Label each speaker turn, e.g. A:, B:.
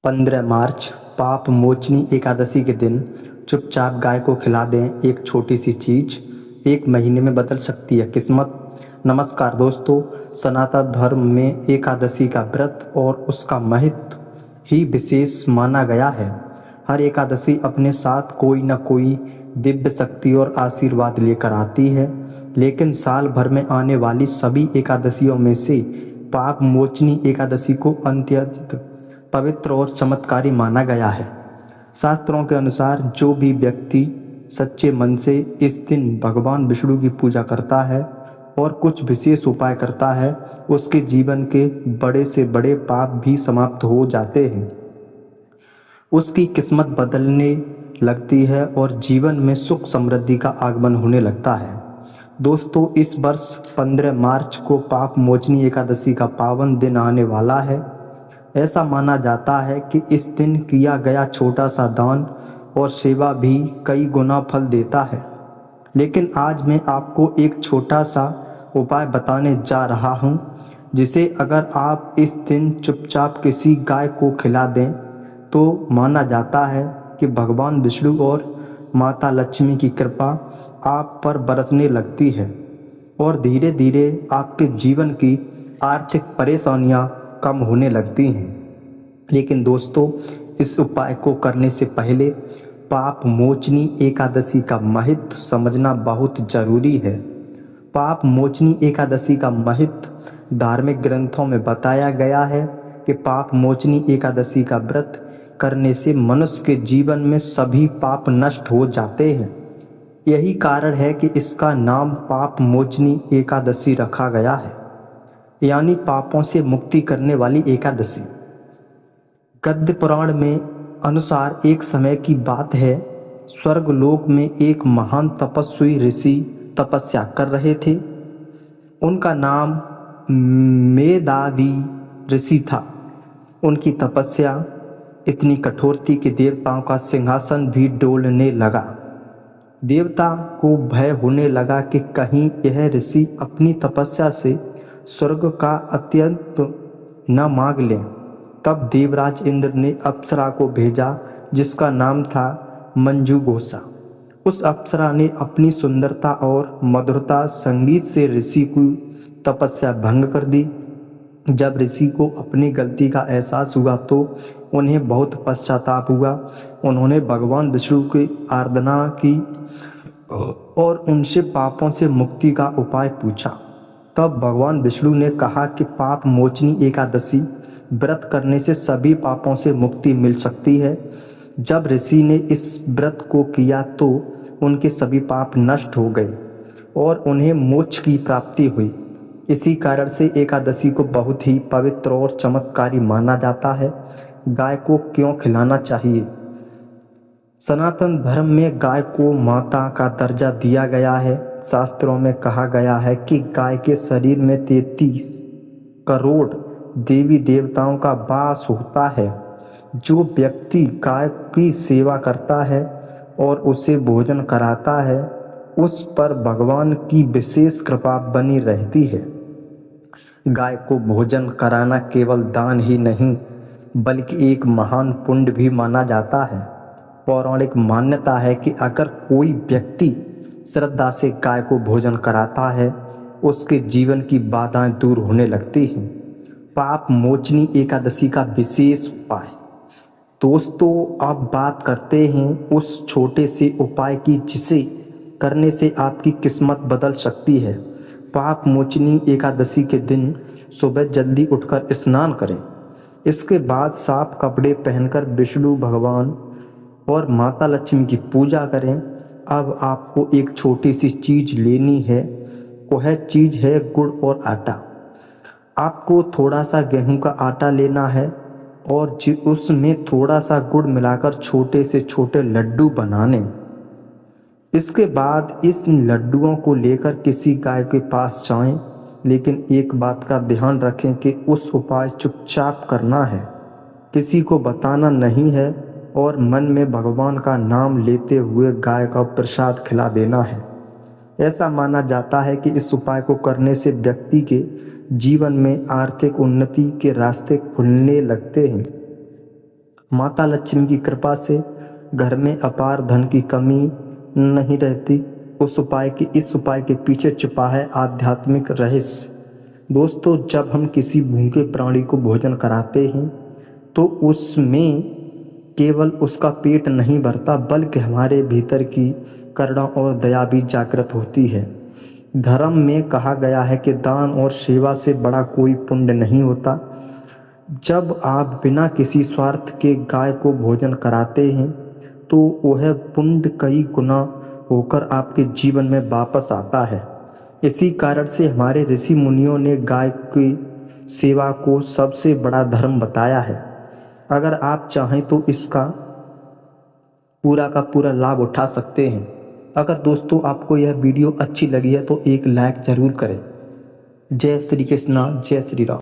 A: 15 मार्च पाप मोचनी एकादशी के दिन चुपचाप गाय को खिला दें। एक छोटी सी चीज एक महीने में बदल सकती है किस्मत। नमस्कार दोस्तों, सनातन धर्म में एकादशी का व्रत और उसका महत्व ही विशेष माना गया है। हर एकादशी अपने साथ कोई न कोई दिव्य शक्ति और आशीर्वाद लेकर आती है, लेकिन साल भर में आने वाली सभी एकादशियों में से पाप मोचनी एकादशी को अत्यंत पवित्र और चमत्कारी माना गया है। शास्त्रों के अनुसार जो भी व्यक्ति सच्चे मन से इस दिन भगवान विष्णु की पूजा करता है और कुछ विशेष उपाय करता है, उसके जीवन के बड़े से बड़े पाप भी समाप्त हो जाते हैं। उसकी किस्मत बदलने लगती है और जीवन में सुख समृद्धि का आगमन होने लगता है। दोस्तों, इस वर्ष 15 मार्च को पाप मोचनी एकादशी का पावन दिन आने वाला है। ऐसा माना जाता है कि इस दिन किया गया छोटा सा दान और सेवा भी कई गुना फल देता है। लेकिन आज मैं आपको एक छोटा सा उपाय बताने जा रहा हूँ, जिसे अगर आप इस दिन चुपचाप किसी गाय को खिला दें तो माना जाता है कि भगवान विष्णु और माता लक्ष्मी की कृपा आप पर बरसने लगती है और धीरे धीरे आपके जीवन की आर्थिक परेशानियां कम होने लगती हैं। लेकिन दोस्तों, इस उपाय को करने से पहले पाप मोचनी एकादशी का महत्व समझना बहुत जरूरी है। पाप मोचनी एकादशी का महत्व धार्मिक ग्रंथों में बताया गया है कि पाप मोचनी एकादशी का व्रत करने से मनुष्य के जीवन में सभी पाप नष्ट हो जाते हैं। यही कारण है कि इसका नाम पाप मोचनी एकादशी रखा गया है, यानी पापों से मुक्ति करने वाली एकादशी। गद्य पुराण में अनुसार एक समय की बात है, स्वर्गलोक में एक महान तपस्वी ऋषि तपस्या कर रहे थे। उनका नाम मेधावी ऋषि था। उनकी तपस्या इतनी कठोर थी कि देवताओं का सिंहासन भी डोलने लगा। देवता को भय होने लगा कि कहीं यह ऋषि अपनी तपस्या से स्वर्ग का अत्यंत न मांग लें। तब देवराज इंद्र ने अप्सरा को भेजा, जिसका नाम था मंजूघोषा। उस अप्सरा ने अपनी सुंदरता और मधुरता संगीत से ऋषि की तपस्या भंग कर दी। जब ऋषि को अपनी गलती का एहसास हुआ तो उन्हें बहुत पश्चाताप हुआ। उन्होंने भगवान विष्णु की आराधना की और उनसे पापों से मुक्ति का उपाय पूछा। तब भगवान विष्णु ने कहा कि पाप मोचनी एकादशी व्रत करने से सभी पापों से मुक्ति मिल सकती है। जब ऋषि ने इस व्रत को किया तो उनके सभी पाप नष्ट हो गए और उन्हें मोक्ष की प्राप्ति हुई। इसी कारण से एकादशी को बहुत ही पवित्र और चमत्कारी माना जाता है। गाय को क्यों खिलाना चाहिए? सनातन धर्म में गाय को माता का दर्जा दिया गया है। शास्त्रों में कहा गया है कि गाय के शरीर में 33 करोड़ देवी देवताओं का वास होता है। जो व्यक्ति गाय की सेवा करता है और उसे भोजन कराता है, उस पर भगवान की विशेष कृपा बनी रहती है। गाय को भोजन कराना केवल दान ही नहीं, बल्कि एक महान पुण्य भी माना जाता है। पौराणिक मान्यता है कि अगर कोई व्यक्ति श्रद्धा से गाय को भोजन कराता है, उसके जीवन की बाधाएं दूर होने लगती हैं। पाप मोचनी एकादशी का विशेष उपाय। दोस्तों, अब बात करते हैं उस छोटे से उपाय की जिसे करने से आपकी किस्मत बदल सकती है। पाप मोचनी एकादशी के दिन सुबह जल्दी उठकर स्नान करें। इसके बाद साफ कपड़े पहनकर विष्णु भगवान और माता लक्ष्मी की पूजा करें। अब आपको एक छोटी सी चीज लेनी है, वह चीज है गुड़ और आटा। आपको थोड़ा सा गेहूं का आटा लेना है और उसमें थोड़ा सा गुड़ मिलाकर छोटे से छोटे लड्डू बनाने। इसके बाद इस लड्डुओं को लेकर किसी गाय के पास जाएं, लेकिन एक बात का ध्यान रखें कि उस उपाय चुपचाप करना है, किसी को बताना नहीं है और मन में भगवान का नाम लेते हुए गाय का प्रसाद खिला देना है। ऐसा माना जाता है कि इस उपाय को करने से व्यक्ति के जीवन में आर्थिक उन्नति के रास्ते खुलने लगते हैं। माता लक्ष्मी की कृपा से घर में अपार धन की कमी नहीं रहती। इस उपाय के पीछे छुपा है आध्यात्मिक रहस्य। दोस्तों, जब हम किसी भूखे प्राणी को भोजन कराते हैं तो उसमें केवल उसका पेट नहीं भरता, बल्कि हमारे भीतर की करुणा और दया भी जागृत होती है। धर्म में कहा गया है कि दान और सेवा से बड़ा कोई पुण्य नहीं होता। जब आप बिना किसी स्वार्थ के गाय को भोजन कराते हैं तो वह पुण्य कई गुना होकर आपके जीवन में वापस आता है। इसी कारण से हमारे ऋषि मुनियों ने गाय की सेवा को सबसे बड़ा धर्म बताया है। अगर आप चाहें तो इसका पूरा का पूरा लाभ उठा सकते हैं। अगर दोस्तों आपको यह वीडियो अच्छी लगी है तो एक लाइक ज़रूर करें। जय श्री कृष्णा, जय श्री राम।